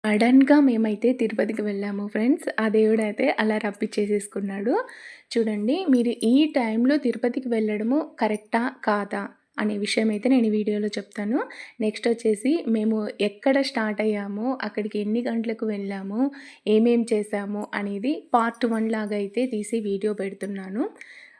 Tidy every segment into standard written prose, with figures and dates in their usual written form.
సడన్‌గా మేమైతే తిరుపతికి వెళ్ళాము ఫ్రెండ్స్. ఆ దేవుడైతే అలా రప్పిచ్చేసేసుకున్నాడు. చూడండి మీరు ఈ టైంలో తిరుపతికి వెళ్ళడము కరెక్టా? కాదా? అనే విషయం అయితే నేను ఈ వీడియోలో చెప్తాను. నెక్స్ట్ వచ్చేసి మేము ఎక్కడ స్టార్ట్ అయ్యామో, అక్కడికి ఎన్ని గంటలకు వెళ్ళాము, ఏమేం చేశాము అనేది పార్ట్ 1 లాగా అయితే తీసి వీడియో పెడుతున్నాను.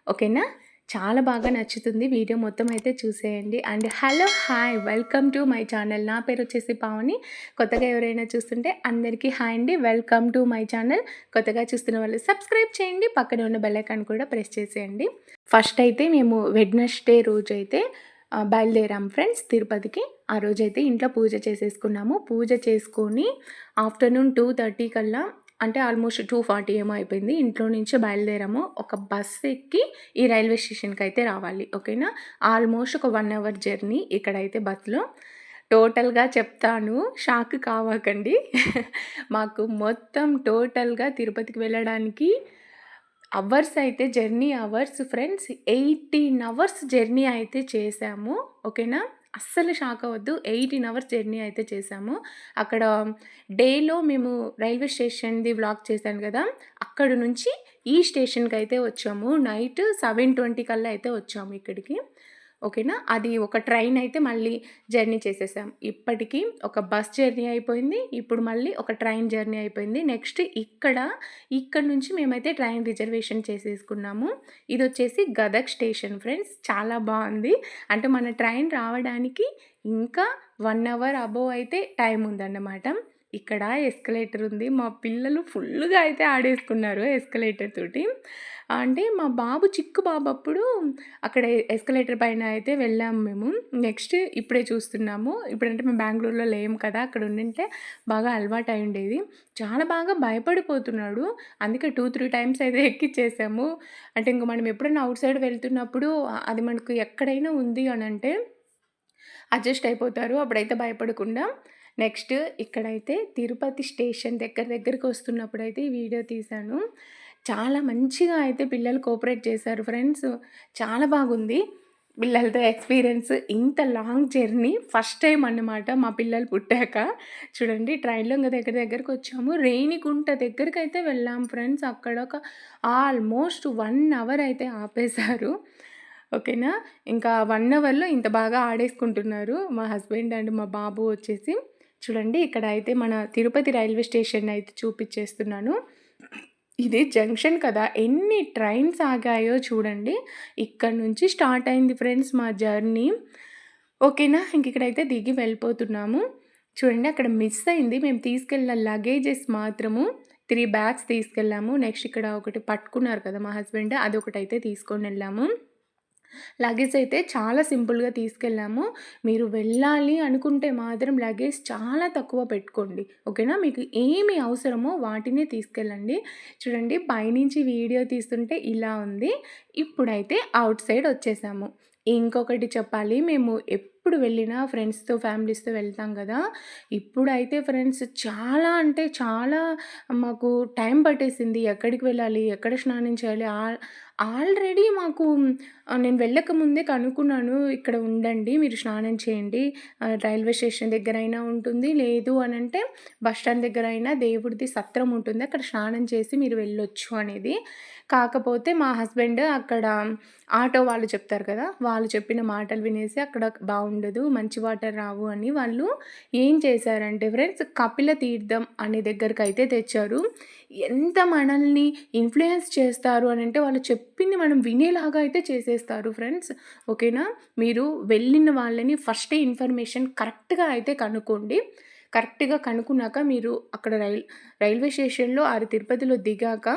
ఓకేనా? చాలా బాగా నచ్చుతుంది. వీడియో మొత్తం అయితే చూసేయండి. And hello! Hi! Welcome to my channel. నా పేరు వచ్చేసి పావని. కొత్తగా ఎవరైనా చూస్తుంటే అందరికీ హాయ్ అండి. Welcome to my channel. కొత్తగా చూస్తున్న వాళ్ళు సబ్స్క్రైబ్ చేయండి. పక్కనే ఉన్న బెల్ ఐకాన్ కూడా ప్రెస్ చేసేయండి. ఫస్ట్ అయితే మేము వెడ్నెస్డే రోజైతే బయలుదేరాం ఫ్రెండ్స్ తిరుపతికి. ఆ రోజైతే ఇంట్లో పూజ చేసేసుకున్నాము. పూజ చేసుకొని ఆఫ్టర్‌నూన్ 2:30 కల్లా అంటే ఆల్మోస్ట్ 2:40 ఏమో అయిపోయింది. ఇంట్లో నుంచి బయలుదేరాము. ఒక బస్ ఎక్కి ఈ రైల్వే స్టేషన్‌కి అయితే రావాలి. ఓకేనా? ఆల్మోస్ట్ ఒక 1 అవర్ జర్నీ ఇక్కడైతే బస్‌లో. టోటల్‌గా చెప్తాను, షాక్ కావకండి. మాకు మొత్తం టోటల్‌గా తిరుపతికి వెళ్ళడానికి అవర్స్ అయితే journey hours friends 18 hours journey అయితే చేశాము. ఓకేనా? అస్సలు షాక్ అవ్వద్దు. 18 అవర్స్ జర్నీ అయితే చేశాము. అక్కడ డేలో మేము రైల్వే స్టేషన్‌ది వ్లాగ్ చేశాను గదా! అక్కడి నుంచి ఈ స్టేషన్‌కైతే వచ్చాము. నైట్ 7:20 కల్లా అయితే వచ్చాము ఇక్కడికి. ఓకేనా? అది ఒక ట్రైన్ అయితే మళ్ళీ జర్నీ చేసేసాం. ఇప్పటికి ఒక బస్ జర్నీ అయిపోయింది. ఇప్పుడు మళ్ళీ ఒక ట్రైన్ జర్నీ అయిపోయింది. నెక్స్ట్ ఇక్కడ నుంచి మేమైతే ట్రైన్ రిజర్వేషన్ చేసేసుకున్నాము. ఇదొచ్చేసి గదగ్ స్టేషన్ ఫ్రెండ్స్. చాలా బావుంది. అంటే మన ట్రైన్ రావడానికి ఇంకా 1 అవర్ అబోవ్ అయితే టైం ఉందన్నమాట. ఇక్కడ ఎస్కలేటర్ ఉంది. మా పిల్లలు ఫుల్లుగా అయితే ఆడేసుకున్నారు ఎస్కలేటర్ తోటి. అంటే మా బాబు చిక్కు బాబు అప్పుడు అక్కడ ఎస్కలేటర్ పైన అయితే వెళ్ళాము మేము. నెక్స్ట్ ఇప్పుడే చూస్తున్నాము. ఇప్పుడంటే మేము బెంగుళూరులో లేము కదా! అక్కడ ఉండింటే బాగా అలవాటయి ఉండేది. చాలా బాగా భయపడిపోతున్నాడు. అందుకే 2, 3 టైమ్స్ అయితే ఎక్కిచ్చేసాము. అంటే ఇంక మనం ఎప్పుడైనా ఔట్ సైడ్ వెళ్తున్నప్పుడు అది మనకు ఎక్కడైనా ఉంది అనంటే అడ్జస్ట్ అయిపోతారు. అప్పుడైతే భయపడకుండా. నెక్స్ట్ ఇక్కడైతే తిరుపతి స్టేషన్ దగ్గరికి వస్తున్నప్పుడైతే ఈ వీడియో తీశాను. చాలా మంచిగా అయితే పిల్లలు కోఆపరేట్ చేశారు ఫ్రెండ్స్. చాలా బాగుంది. పిల్లలతో ఎక్స్‌పీరియన్స్ ఇంత లాంగ్ జర్నీ ఫస్ట్ టైమ్ అన్నమాట మా పిల్లలు పుట్టాక. చూడండి ట్రైన్‌లో ఇంక దగ్గరికొచ్చాము. రేణిగుంట దగ్గరికైతే వెళ్ళాం ఫ్రెండ్స్. అక్కడ ఒక ఆల్మోస్ట్ 1 అవర్ అయితే ఆపేశారు. ఓకేనా? ఇంకా 1 అవర్‌లో ఇంత బాగా ఆడేసుకుంటున్నారు మా హస్బెండ్ అండ్ మా బాబు వచ్చేసి. చూడండి ఇక్కడ అయితే మన తిరుపతి రైల్వే స్టేషన్ అయితే చూపిచ్చేస్తున్నాను. ఇది జంక్షన్ కదా! ఎన్ని ట్రైన్స్ ఆగాయో చూడండి. ఇక్కడి నుంచి స్టార్ట్ అయింది ఫ్రెండ్స్ మా జర్నీ. ఓకేనా? ఇక్కడైతే దిగి వెళ్ళిపోతున్నాము. చూడండి అక్కడ మిస్ అయింది. మేము తీసుకెళ్ళిన లగేజెస్ మాత్రము 3 బ్యాగ్స్ తీసుకెళ్ళాము. నెక్స్ట్ ఇక్కడ ఒకటి పట్టుకున్నారు కదా మా హస్బెండ్ అదొకటైతే తీసుకొనెళ్ళాము. లగేజ్ అయితే చాలా సింపుల్‌గా తీసుకెళ్ళాము. మీరు వెళ్ళాలి అనుకుంటే మాత్రం లగేజ్ చాలా తక్కువ పెట్టుకోండి. ఓకేనా? మీకు ఏమి అవసరమో వాటినే తీసుకెళ్ళండి. చూడండి పైనుంచి వీడియో తీస్తుంటే ఇలా ఉంది. ఇప్పుడైతే ఔట్ సైడ్ వచ్చేసాము. ఇంకొకటి చెప్పాలి. మేము ఎప్పుడు వెళ్ళినా ఫ్రెండ్స్‌తో, ఫ్యామిలీస్‌తో వెళ్తాం కదా! ఇప్పుడైతే ఫ్రెండ్స్ చాలా అంటే చాలా మాకు టైం పట్టేసింది. ఎక్కడికి వెళ్ళాలి? ఎక్కడ స్నానం చేయాలి? ఆల్రెడీ మాకు నేను వెళ్ళకముందే కనుక్కున్నాను. ఇక్కడ ఉండండి. మీరు స్నానం చేయండి. రైల్వే స్టేషన్ దగ్గరైనా ఉంటుంది. లేదు అనంటే బస్ స్టాండ్ దగ్గరైనా దేవుడిది సత్రం ఉంటుంది. అక్కడ స్నానం చేసి మీరు వెళ్ళొచ్చు అనేది. కాకపోతే మా హస్బెండ్ అక్కడ ఆటో వాళ్ళు చెప్తారు కదా! వాళ్ళు చెప్పిన మాటలు వినేసి అక్కడ బావుండదు. మంచి వాటర్ రావు అని వాళ్ళు ఏం చేశారంటే ఫ్రెండ్స్ కపిల తీర్థం అనే దగ్గరకైతే తెచ్చారు. ఎంత మనల్ని ఇన్‌ఫ్లుయెన్స్ చేస్తారు అనంటే వాళ్ళు చెప్పింది మనం వినేలాగా అయితే చేసేస్తారు ఫ్రెండ్స్. ఓకేనా? మీరు వెళ్ళిన వాళ్ళని ఫస్టే ఇన్ఫర్మేషన్ కరెక్ట్‌గా అయితే కనుక్కోండి. కరెక్ట్‌గా కనుక్కున్నాక మీరు అక్కడ రైల్వే స్టేషన్‌లో తిరుపతిలో దిగాక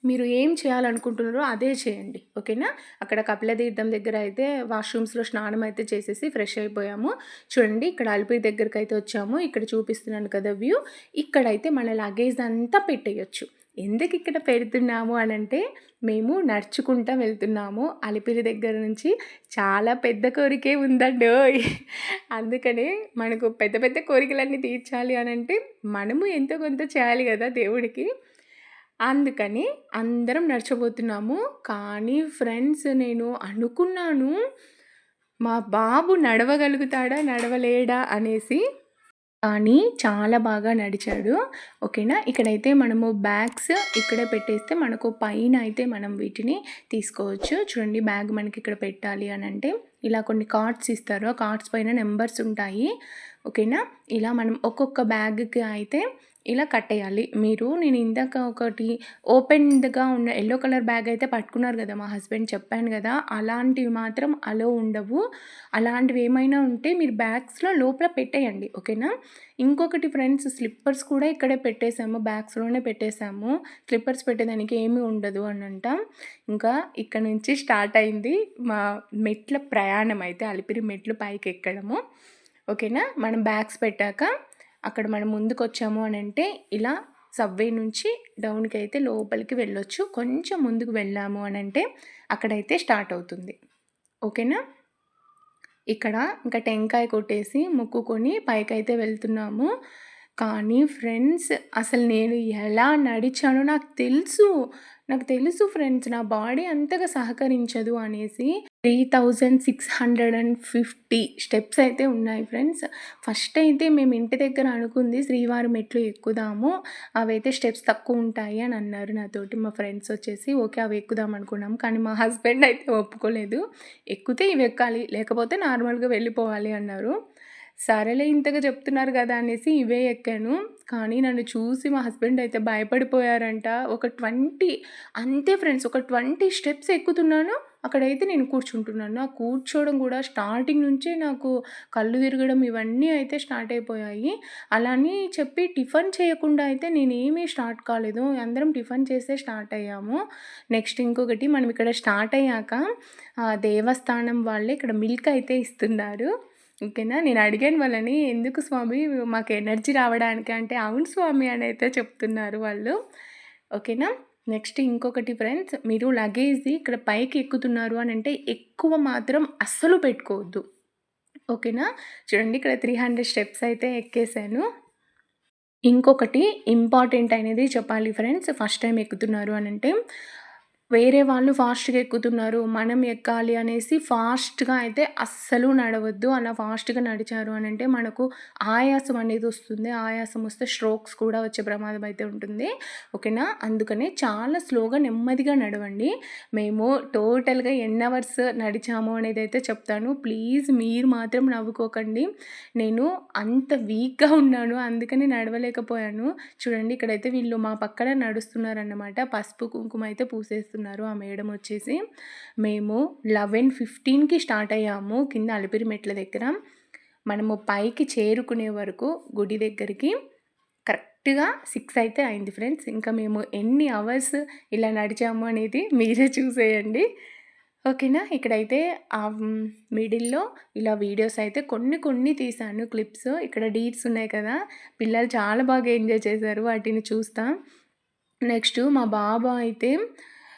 మీరు ఏం చేయాలనుకుంటున్నారో అదే చేయండి. ఓకేనా? అక్కడ కపిలతీర్థం దగ్గర అయితే వాష్‌రూమ్స్‌లో స్నానం అయితే చేసేసి ఫ్రెష్ అయిపోయాము. చూడండి ఇక్కడ అలిపిరి దగ్గరకైతే వచ్చాము. ఇక్కడ చూపిస్తున్నాను కదా వ్యూ. ఇక్కడైతే మన లగేజ్ అంతా పెట్టేయొచ్చు. ఎందుకు ఇక్కడ పెడుతున్నాము అనంటే మేము నడుచుకుంటా వెళ్తున్నాము. అలిపిరి దగ్గర నుంచి చాలా పెద్ద కోరికే ఉందండోయ్! అందుకనే మనకు పెద్ద పెద్ద కోరికలన్నీ తీర్చాలి అనంటే మనము ఎంతో కొంత చేయాలి గదా దేవుడికి. అందుకని అందరం నడచబోతున్నాము. కానీ ఫ్రెండ్స్ నేను అనుకున్నాను, మా బాబు నడవగలుగుతాడా? నడవలేడా? అనేసి. కానీ చాలా బాగా నడిచాడు. ఓకేనా. ఇక్కడైతే మనము బ్యాగ్స్ ఇక్కడే పెట్టేస్తే మనకు పైన అయితే మనం వీటిని తీసుకోవచ్చు. చూడండి బ్యాగ్ మనకి ఇక్కడ పెట్టాలి అని అంటే ఇలా కొన్ని కార్డ్స్ ఇస్తారు. ఆ కార్డ్స్ పైన నెంబర్స్ ఉంటాయి. ఓకేనా. ఇలా మనం ఒక్కొక్క బ్యాగ్కి అయితే ఇలా కట్టేయాలి. నేను ఇందాక ఒకటి ఓపెన్డ్‌గా ఉన్న యెల్లో కలర్ బ్యాగ్ అయితే పట్టుకున్నారు కదా మా హస్బెండ్, చెప్పాను కదా! అలాంటివి మాత్రం అలో ఉండవు. అలాంటివి ఏమైనా ఉంటే మీరు బ్యాగ్స్‌లో లోపల పెట్టేయండి. ఓకేనా. ఇంకొకటి ఫ్రెండ్స్, స్లిప్పర్స్ కూడా ఇక్కడే పెట్టేసాము. బ్యాగ్స్‌లోనే పెట్టేసాము. స్లిప్పర్స్ పెట్టేదానికి ఏమీ ఉండదు అనంట. ఇంకా ఇక్కడ నుంచి స్టార్ట్ అయింది మా మెట్ల ప్రయాణం అయితే. అలిపిరి మెట్లు పైకెక్కడము. ఓకేనా. మనం బ్యాగ్స్ పెట్టాక అక్కడ మనం ముందుకొచ్చాము అనంటే ఇలా సబ్వే నుంచి డౌన్‌కి అయితే లోపలికి వెళ్ళొచ్చు. కొంచెం ముందుకు వెళ్ళాము అనంటే అక్కడైతే స్టార్ట్ అవుతుంది. ఓకేనా. ఇక్కడ ఇంకా టెంకాయ కొట్టేసి మొక్కుకొని పైకైతే వెళ్తున్నాము. కానీ ఫ్రెండ్స్, అసలు నేను ఎలా నడిచానో నాకు తెలుసు ఫ్రెండ్స్, నా బాడీ అంతగా సహకరించదు అనేసి. 3650 స్టెప్స్ అయితే ఉన్నాయి ఫ్రెండ్స్. ఫస్ట్ అయితే మేము ఇంటి దగ్గర అనుకుంది శ్రీవారి మెట్లు ఎక్కుదాము, అవైతే స్టెప్స్ తక్కువ ఉంటాయి అని అన్నారు నాతోటి మా ఫ్రెండ్స్ వచ్చేసి. ఓకే, అవి ఎక్కుదాం అనుకున్నాం. కానీ మా హస్బెండ్ అయితే ఒప్పుకోలేదు. ఎక్కితే ఇవి ఎక్కాలి, లేకపోతే నార్మల్గా వెళ్ళిపోవాలి అన్నారు. సరేలే ఇంతగా చెప్తున్నారు కదా అనేసి ఇవే ఎక్కాను. కానీ నన్ను చూసి మా హస్బెండ్ అయితే భయపడిపోయారంట. ఒక 20 అంతే ఫ్రెండ్స్, ఒక 20 స్టెప్స్ ఎక్కుతున్నాను. అక్కడైతే నేను కూర్చుంటున్నాను. ఆ కూర్చోవడం కూడా స్టార్టింగ్ నుంచే నాకు కళ్ళు తిరగడం ఇవన్నీ అయితే స్టార్ట్ అయిపోయాయి. అలా అని చెప్పి టిఫిన్ చేయకుండా అయితే నేనేమీ స్టార్ట్ కాలేదు. అందరం టిఫిన్ చేసే స్టార్ట్ అయ్యాము. నెక్స్ట్ ఇంకొకటి, మనం ఇక్కడ స్టార్ట్ అయ్యాక దేవస్థానం వాళ్ళే ఇక్కడ మిల్క్ అయితే ఇస్తున్నారు. ఓకేనా. నేను అడిగాను వాళ్ళని, ఎందుకు స్వామి మాకు ఎనర్జీ రావడానికి అంటే, అవును స్వామి అని అయితే చెప్తున్నారు వాళ్ళు. ఓకేనా. నెక్స్ట్ ఇంకొకటి ఫ్రెండ్స్, మీరు లగేజ్‌ది ఇక్కడ పైకి ఎక్కుతున్నారు అని అంటే ఎక్కువ మాత్రం అస్సలు పెట్టుకోవద్దు. ఓకేనా. చూడండి ఇక్కడ 300 స్టెప్స్ అయితే ఎక్కేసాను. ఇంకొకటి ఇంపార్టెంట్ అనేది చెప్పాలి ఫ్రెండ్స్, ఫస్ట్ టైం ఎక్కుతున్నారు అనంటే, వేరే వాళ్ళు ఫాస్ట్‌గా ఎక్కుతున్నారు, మనం ఎక్కాలి అనేసి ఫాస్ట్‌గా అయితే అస్సలు నడవద్దు. అలా ఫాస్ట్‌గా నడిచారు అనంటే మనకు ఆయాసం అనేది వస్తుంది. ఆయాసం వస్తే స్ట్రోక్స్ కూడా వచ్చే ప్రమాదం అయితే ఉంటుంది. ఓకేనా. అందుకనే చాలా స్లోగా నెమ్మదిగా నడవండి. మేము టోటల్‌గా ఎన్ని అవర్స్ నడిచాము అనేది అయితే చెప్తాను. ప్లీజ్ మీరు మాత్రం నవ్వుకోకండి. నేను అంత వీక్‌గా ఉన్నాను, అందుకని నడవలేకపోయాను. చూడండి ఇక్కడైతే వీళ్ళు మా పక్కన నడుస్తున్నారన్నమాట. పసుపు కుంకుమ అయితే పూసేస్తున్నారు ఆ మేడం వచ్చేసి. మేము 11:15కి స్టార్ట్ అయ్యాము కింద అలిపిరి మెట్ల దగ్గర. మనము పైకి చేరుకునే వరకు గుడి దగ్గరికి కరెక్ట్‌గా 6 అయితే అయింది ఫ్రెండ్స్. ఇంకా మేము ఎన్ని అవర్స్ ఇలా నడిచాము అనేది మీరే చూసేయండి. ఓకేనా. ఇక్కడైతే మిడిల్‌లో ఇలా వీడియోస్ అయితే కొన్ని తీశాను క్లిప్స్. ఇక్కడ డీట్స్ ఉన్నాయి కదా, పిల్లలు చాలా బాగా ఎంజాయ్ చేశారు వాటిని చూస్తా. నెక్స్ట్ మా బాబు అయితే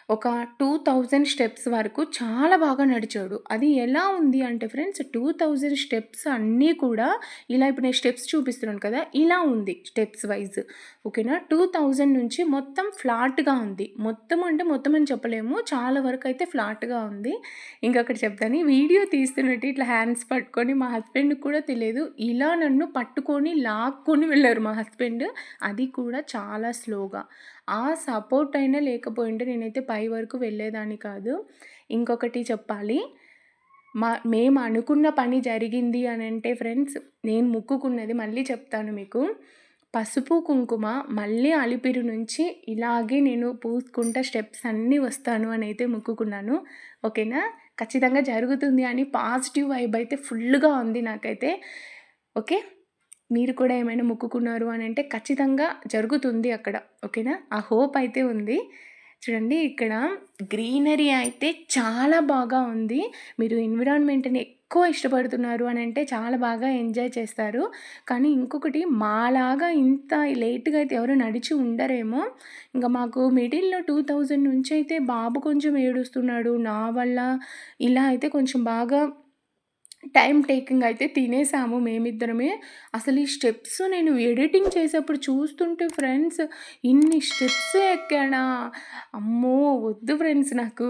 ఒక 2000 స్టెప్స్ వరకు చాలా బాగా నడిచాడు. అది ఎలా ఉంది అంటే ఫ్రెండ్స్, 2000 స్టెప్స్ అన్నీ కూడా ఇలా ఇప్పుడు నేను స్టెప్స్ చూపిస్తున్నాను కదా, ఇలా ఉంది స్టెప్స్ వైజ్. ఓకేనా. 2000 నుంచి మొత్తం ఫ్లాట్‌గా ఉంది. మొత్తం అంటే మొత్తం అని చెప్పలేము, చాలా వరకు అయితే ఫ్లాట్‌గా ఉంది. ఇంకొకటి చెప్తాను, ఈ వీడియో తీస్తున్నట్టు ఇట్లా హ్యాండ్స్ పట్టుకొని మా హస్బెండ్‌కి కూడా తెలియదు, ఇలా నన్ను పట్టుకొని లాక్కొని వెళ్ళారు మా హస్బెండ్. అది కూడా చాలా స్లోగా. ఆ సపోర్ట్ అయినా లేకపోయింటే నేనైతే పై వరకు వెళ్ళేదాన్ని కాదు. ఇంకొకటి చెప్పాలి, మేము అనుకున్న పని జరిగింది అనంటే ఫ్రెండ్స్, నేను మొక్కుకున్నది మళ్ళీ చెప్తాను మీకు. పసుపు కుంకుమ మళ్ళీ అలిపిరి నుంచి ఇలాగే నేను పూసుకుంటా స్టెప్స్ అన్నీ వస్తాను అని అయితే మొక్కుకున్నాను. ఓకేనా. ఖచ్చితంగా జరుగుతుంది అని పాజిటివ్ వైబ్ అయితే ఫుల్‌గా ఉంది నాకైతే. ఓకే. మీరు కూడా ఏమైనా మొక్కుకున్నారు అని అంటే ఖచ్చితంగా జరుగుతుంది అక్కడ. ఓకేనా. ఆ హోప్ అయితే ఉంది. చూడండి ఇక్కడ గ్రీనరీ అయితే చాలా బాగా ఉంది. మీరు ఎన్విరాన్మెంట్‌ని ఎక్కువ ఇష్టపడుతున్నారు అని అంటే చాలా బాగా ఎంజాయ్ చేస్తారు. కానీ ఇంకొకటి, మాలాగా ఇంత లేట్‌గా అయితే ఎవరు నడిచి ఉండరేమో. ఇంక మాకు మిడిల్‌లో 2000 నుంచయితే బాబు కొంచెం ఏడుస్తున్నాడు. నా వల్ల ఇలా అయితే కొంచెం బాగా టైమ్ టేకింగ్ అయితే తినేసాము మేమిద్దరమే. అసలు ఈ స్టెప్స్ నేను ఎడిటింగ్ చేసేప్పుడు చూస్తుంటే ఫ్రెండ్స్, ఇన్ని స్టెప్స్ ఎక్కానా! అమ్మో! వద్దు ఫ్రెండ్స్ నాకు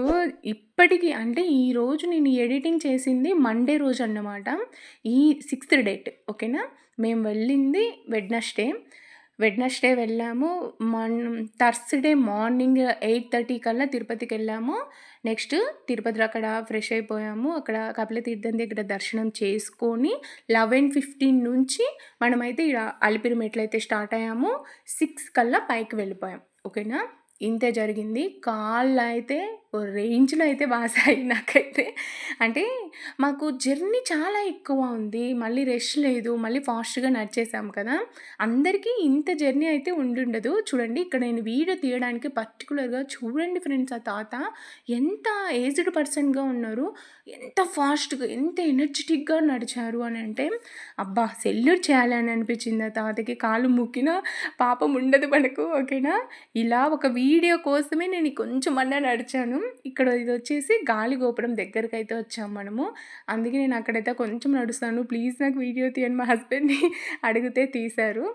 ఇప్పటికి అంటే ఈరోజు నేను ఎడిటింగ్ చేసింది మండే రోజన్నమాట. ఈ 6థ్ డేట్ ఓకేనా. మేము వెళ్ళింది వెడ్నెస్డే వెళ్ళాము. థర్స్‌డే మార్నింగ్ 8:30 కల్లా తిరుపతికెళ్ళాము. నెక్స్ట్ తిరుపతిలో అక్కడ ఫ్రెష్ అయిపోయాము. అక్కడ కపిలతీర్థం దగ్గర దర్శనం చేసుకొని 11:15 నుంచి మనమైతే ఈడ అలిపిరి మెట్లయితే స్టార్ట్ అయ్యాము. 6 కల్లా పైకి వెళ్ళిపోయాం. ఓకేనా. ఇంతే జరిగింది. కాళ్ళయితే ఓ రేంజ్‌లో అయితే వాసాయి నాకైతే. అంటే మాకు జర్నీ చాలా ఎక్కువ ఉంది. మళ్ళీ రెస్ట్ లేదు. మళ్ళీ ఫాస్ట్‌గా నడిచేసాము కదా! అందరికీ ఇంత జర్నీ అయితే ఉండుండదు. చూడండి ఇక్కడ నేను వీడియో తీయడానికి పర్టిక్యులర్‌గా చూడండి ఫ్రెండ్స్, ఆ తాత ఎంత ఏజ్డ్ పర్సన్‌గా ఉన్నారు. ఎంత ఫాస్ట్‌గా, ఎంత ఎనర్జిటిక్‌గా నడిచారు అనంటే, అబ్బా! సెల్యూట్ చేయాలి అని అనిపించింది ఆ తాతకి. కాళ్ళు మొక్కినా పాపం ఉండదు మనకు. ఓకేనా. ఇలా ఒక వీడియో కోసమే నేను కొంచెమన్నా నడిచాను. ఇక్కడ ఇదొచ్చేసి గాలి గోపురం దగ్గరకైతే వచ్చాము మనము. అందుకే నేను అక్కడైతే కొంచెం నడుస్తాను. ప్లీజ్ నాకు వీడియో తీయండి మా హస్బెండ్‌ని అడిగితే తీశారు.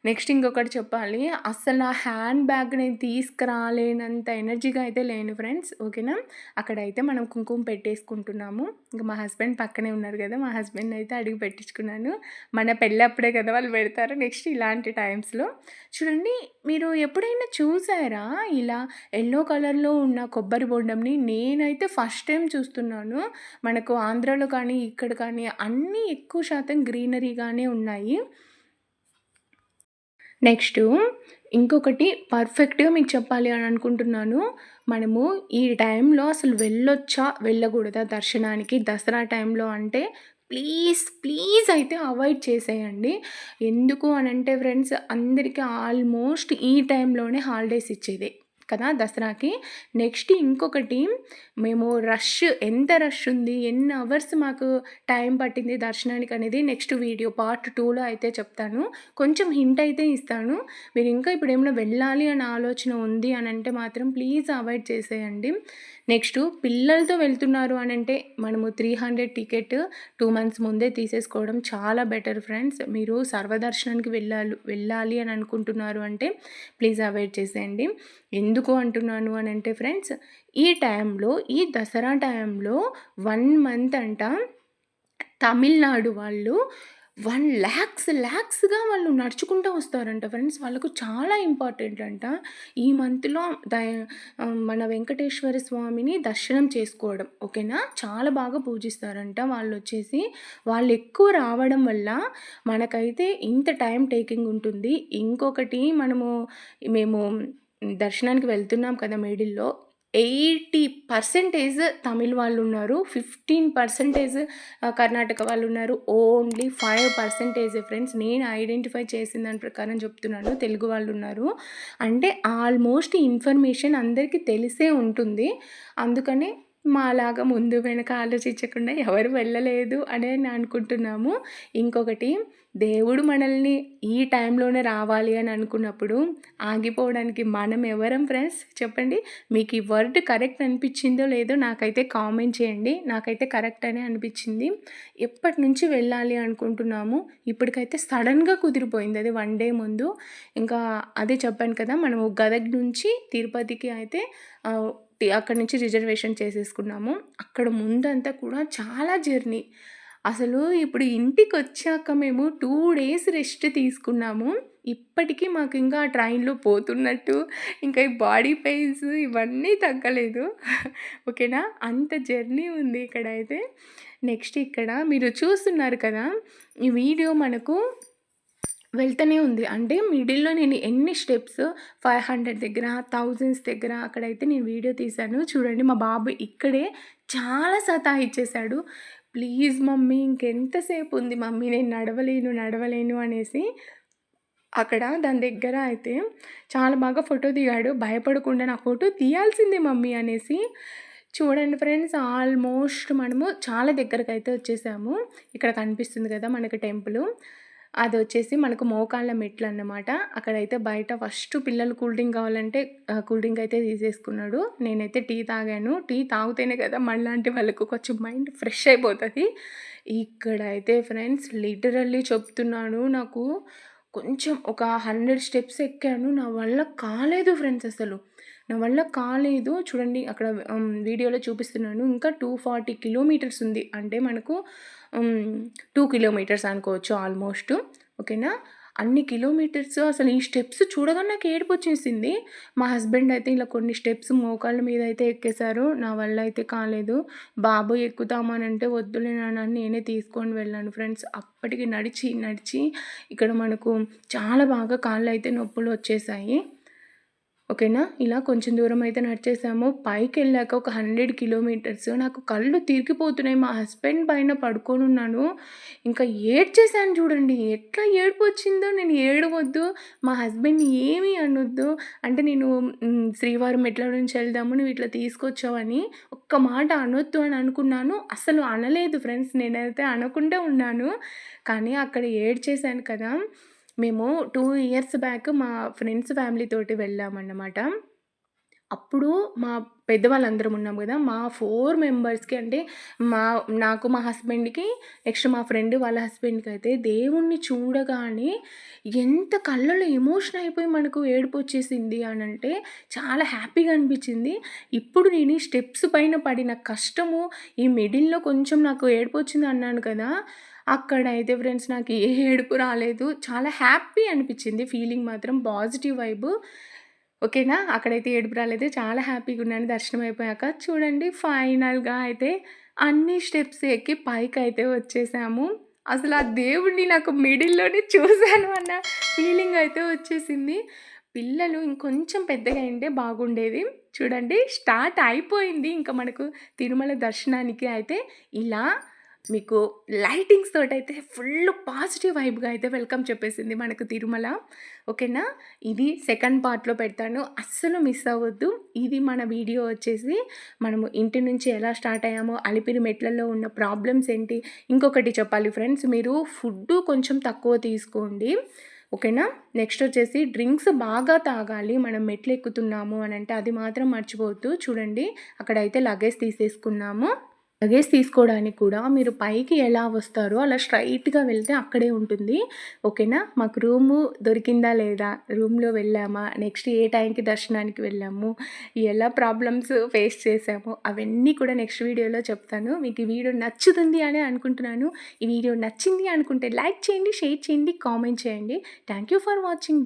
నెక్స్ట్ ఇంకొకటి చెప్పాలి. అస్సలు నా హ్యాండ్ బ్యాగ్ నేను తీసుకురాలేనంత ఎనర్జీగా అయితే లేను ఫ్రెండ్స్. ఓకేనా. అక్కడైతే మనం కుంకుమ పెట్టేసుకుంటున్నాము. ఇంక మా హస్బెండ్ పక్కనే ఉన్నారు కదా! మా హస్బెండ్‌ని అయితే అడిగి పెట్టించుకున్నాను. మన పెళ్ళప్పుడే కదా వాళ్ళు పెడతారు. నెక్స్ట్ ఇలాంటి టైమ్స్‌లో చూడండి, మీరు ఎప్పుడైనా చూసారా ఇలా యెల్లో కలర్‌లో ఉన్న కొబ్బరి బొండంని? నేనైతే ఫస్ట్ టైమ్ చూస్తున్నాను. మనకు ఆంధ్రాలో కానీ, ఇక్కడ కానీ అన్నీ ఎక్కువ శాతం గ్రీనరీగానే ఉన్నాయి. నెక్స్టు ఇంకొకటి పర్ఫెక్ట్‌గా మీకు చెప్పాలి అని అనుకుంటున్నాను. మనము ఈ టైంలో అసలు వెళ్ళొచ్చా? వెళ్ళకూడదా దర్శనానికి? దసరా టైంలో అంటే ప్లీజ్ అయితే అవాయిడ్ చేసేయండి. ఎందుకు అనంటే ఫ్రెండ్స్, అందరికీ ఆల్మోస్ట్ ఈ టైంలోనే హాలిడేస్ ఇచ్చేది కదా దసరాకి. నెక్స్ట్ ఇంకొకటి, మేము ఎంత రష్ ఉంది, ఎన్ని అవర్స్ మాకు టైం పట్టింది దర్శనానికి అనేది నెక్స్ట్ వీడియో పార్ట్ 2లో అయితే చెప్తాను. కొంచెం హింట్ అయితే ఇస్తాను. మీరు ఇంకా ఇప్పుడేమైనా వెళ్ళాలి అనే ఆలోచన ఉంది అనంటే మాత్రం ప్లీజ్ అవాయిడ్ చేసేయండి. నెక్స్టు పిల్లలతో వెళ్తున్నారు అనంటే మనము 300 టికెట్ 2 మంత్స్ ముందే తీసేసుకోవడం చాలా బెటర్ ఫ్రెండ్స్. మీరు సర్వదర్శనానికి వెళ్ళాలి అని అనుకుంటున్నారు అంటే ప్లీజ్ అవాయిడ్ చేసేయండి. ఎందుకు అంటున్నాను అనంటే ఫ్రెండ్స్, ఈ టైంలో ఈ దసరా టైంలో 1 మంత్ అంట తమిళనాడు వాళ్ళు 1,00,000 వాళ్ళు నడుచుకుంటూ వస్తారంట ఫ్రెండ్స్. వాళ్ళకు చాలా ఇంపార్టెంట్ అంట. ఈ మంత్‌లో మన వెంకటేశ్వర స్వామిని దర్శనం చేసుకోవడం. ఓకేనా. చాలా బాగా పూజిస్తారంట వాళ్ళొచ్చేసి. వాళ్ళెక్కువ రావడం వల్ల మనకైతే ఇంత టైం టేకింగ్ ఉంటుంది. ఇంకొకటి మేము దర్శనానికి వెళ్తున్నాం కదా మిడిల్‌లో. 80% తమిళ్ వాళ్ళున్నారు. 15% కర్ణాటక వాళ్ళున్నారు. Only 5% friends. నేను ఐడెంటిఫై చేసిన దాని ప్రకారం చెప్తున్నాను. తెలుగు వాళ్ళున్నారు. అంటే ఆల్మోస్ట్ ఇన్ఫర్మేషన్ అందరికీ తెలిసే ఉంటుంది. అందుకనే మాలాగా ముందు వెనక ఆలోచించకుండా ఎవరు వెళ్ళలేదు అనే అనుకుంటున్నాము. ఇంకొకటి, దేవుడు మనల్ని ఈ టైంలోనే రావాలి అని అనుకున్నప్పుడు ఆగిపోవడానికి మనం ఎవరం ఫ్రెండ్స్ చెప్పండి. మీకు ఈ వర్డ్ కరెక్ట్ అనిపించిందో లేదో నాకైతే కామెంట్ చేయండి. నాకైతే కరెక్ట్ అనే అనిపించింది. ఎప్పటి నుంచి వెళ్ళాలి అనుకుంటున్నాము. ఇప్పటికైతే సడన్గా కుదిరిపోయింది. అది 1 డే ముందు. ఇంకా అదే చెప్పాను కదా, మనము గదగ్ నుంచి తిరుపతికి అయితే అక్కడి నుంచి రిజర్వేషన్ చేసేసుకున్నాము. అక్కడ ముందంతా కూడా చాలా జర్నీ. అసలు ఇప్పుడు ఇంటికొచ్చాక మేము 2 డేస్ రెస్ట్ తీసుకున్నాము. ఇప్పటికీ మాకు ఇంకా ట్రైన్‌లో పోతున్నట్టు, ఇంకా ఈ బాడీ పెయిన్స్ ఇవన్నీ తగ్గలేదు. ఓకేనా. అంత జర్నీ ఉంది ఇక్కడైతే. నెక్స్ట్ ఇక్కడ మీరు చూస్తున్నారు కదా, ఈ వీడియో మనకు వెళ్తూనే ఉంది. అంటే మిడిల్‌లో నేను ఎన్ని స్టెప్స్ 500 దగ్గర, థౌజండ్స్ దగ్గర అక్కడైతే నేను వీడియో తీశాను. చూడండి మా బాబు ఇక్కడే చాలా సతాయిచ్చేసాడు. ప్లీజ్ మమ్మీ ఇంకెంతసేపు ఉంది మమ్మీ, నేను నడవలేను అనేసి. అక్కడ దాని దగ్గర అయితే చాలా బాగా ఫోటో దిగాడు. భయపడకుండా నా ఫోటో తీయాల్సిందే మమ్మీ అనేసి. చూడండి ఫ్రెండ్స్, ఆల్మోస్ట్ మనము చాలా దగ్గరకైతే వచ్చేసాము. ఇక్కడ కనిపిస్తుంది కదా మనకి టెంపులు. అదొచ్చేసి మనకు మోకాళ్ళ మెట్లన్నమాట. అక్కడైతే బయట ఫస్ట్ పిల్లలు కూల్ డ్రింక్ కావాలంటే కూల్ డ్రింక్ అయితే తీసేసుకున్నాడు. నేనైతే టీ తాగాను. టీ తాగితేనే కదా మనలాంటి వాళ్ళకు కొంచెం మైండ్ ఫ్రెష్ అయిపోతది. ఇక్కడైతే ఫ్రెండ్స్ లిటరల్లీ చెప్తున్నాను. నాకు కొంచెం ఒక 100 స్టెప్స్ ఎక్కాను. నా వల్ల కాలేదు ఫ్రెండ్స్ అసలు. నా వల్ల కాలేదు. చూడండి అక్కడ వీడియోలో చూపిస్తున్నాను. ఇంకా 240 కిలోమీటర్స్ ఉంది. అంటే మనకు 2 కిలోమీటర్స్ అనుకోవచ్చు ఆల్మోస్ట్. ఓకేనా? అన్ని కిలోమీటర్స్ అసలు ఈ స్టెప్స్ చూడగానే నాకు ఏడుపొచ్చేసింది. మా హస్బెండ్ అయితే ఇలా కొన్ని స్టెప్స్ మోకాళ్ళ మీద అయితే ఎక్కేశారు. నా వల్ల అయితే కాలేదు. బాబు ఎక్కుతామనంటే వద్దులే నాన్న అని నేనే తీసుకొని వెళ్ళాను ఫ్రెండ్స్. అప్పటికి నడిచి, నడిచి ఇక్కడ మనకు చాలా బాగా కాళ్ళైతే నొప్పులు వచ్చేసాయి. ఓకేనా? ఇలా కొంచెం దూరం అయితే నడిచేసాము. పైకెళ్ళాక ఒక 100 కిలోమీటర్స్ నాకు కళ్ళు తిరిగిపోతున్నాయి. మా హస్బెండ్ పైన పడుకొనున్నాను. ఇంకా ఏడ్చేసాను చూడండి. ఎట్లా ఏడుపొచ్చిందో నేను ఏడవద్దు, మా హస్బెండ్‌ని ఏమీ అనొద్దు. అంటే నేను శ్రీవారం మెట్ల నుంచి వెళ్దాము, నువ్వు ఇట్లా తీసుకొచ్చావని ఒక్క మాట అనొద్దు అని అనుకున్నాను. అసలు అనలేదు ఫ్రెండ్స్. నేనైతే అనకుండా ఉన్నాను. కానీ అక్కడ ఏడ్చేసాను కదా! మేము 2 ఇయర్స్ బ్యాక్ మా ఫ్రెండ్స్ ఫ్యామిలీ తోటి వెళ్ళామన్నమాట. అప్పుడు మా పెద్దవాళ్ళందరం ఉన్నాం గదా! మా 4 మెంబర్స్‌కి అంటే మా నాకు, మా హస్బెండ్‌కి, నెక్స్ట్ మా ఫ్రెండ్ వాళ్ళ హస్బెండ్‌కైతే దేవుడిని చూడగానే ఎంత కళ్ళలో ఎమోషన్ అయిపోయి మనకు ఏడుపొచ్చేసింది అనంటే చాలా హ్యాపీగా అనిపించింది. ఇప్పుడు నేను ఈ స్టెప్స్ పైన పడిన కష్టము, ఈ మిడిల్‌లో కొంచెం నాకు ఏడుపొచ్చింది అన్నాను కదా! అక్కడైతే ఫ్రెండ్స్ నాకు ఏ ఏడుపు రాలేదు. చాలా హ్యాపీ అనిపించింది. ఫీలింగ్ మాత్రం పాజిటివ్ వైబ్. ఓకేనా? అక్కడైతే ఏడుపు రాలేదు. చాలా హ్యాపీగున్నాను దర్శనం అయిపోయాక. చూడండి ఫైనల్‌గా అయితే అన్ని స్టెప్స్ ఎక్కి పైకైతే వచ్చేసాము. అసలు ఆ దేవుడిని నాకు మిడిల్‌లోనే చూసాను అన్న ఫీలింగ్ అయితే వచ్చేసింది. పిల్లలు ఇంకొంచెం పెద్దగా అయింటే బాగుండేది. చూడండి స్టార్ట్ అయిపోయింది. ఇంకా మనకు తిరుమల దర్శనానికి అయితే ఇలా మీకు లైటింగ్స్ తోటైతే ఫుల్ పాజిటివ్ వైబ్‌గా అయితే వెల్కమ్ చెప్పేసింది మనకు తిరుమల. ఓకేనా? ఇది సెకండ్ పార్ట్‌లో పెడతాను. అస్సలు మిస్ అవ్వద్దు. ఇది మన వీడియో వచ్చేసి మనము ఇంటి నుంచి ఎలా స్టార్ట్ అయ్యామో, అలిపిరి మెట్లలో ఉన్న ప్రాబ్లమ్స్ ఏంటి, ఇంకొకటి చెప్పాలి ఫ్రెండ్స్, మీరు ఫుడ్డు కొంచెం తక్కువ తీసుకోండి. ఓకేనా? నెక్స్ట్ వచ్చేసి డ్రింక్స్ బాగా తాగాలి. మనం మెట్లెక్కుతున్నాము అనంటే అది మాత్రం మర్చిపోవద్దు. చూడండి అక్కడైతే లగేజ్ తీసేసుకున్నాము. లగేజ్ తీసుకోవడానికి కూడా మీరు పైకి ఎలా వస్తారో అలా స్ట్రైట్‌గా వెళ్తే అక్కడే ఉంటుంది. ఓకేనా? మాకు రూము దొరికిందా లేదా? రూమ్‌లో వెళ్ళామా? నెక్స్ట్ ఏ టైంకి దర్శనానికి వెళ్ళాము? ఎలా ప్రాబ్లమ్స్ ఫేస్ చేశాము? అవన్నీ కూడా నెక్స్ట్ వీడియోలో చెప్తాను. మీకు ఈ వీడియో నచ్చుతుంది అని అనుకుంటున్నాను. ఈ వీడియో నచ్చింది అనుకుంటే లైక్ చేయండి, షేర్ చేయండి, కామెంట్ చేయండి. Thank you for watching.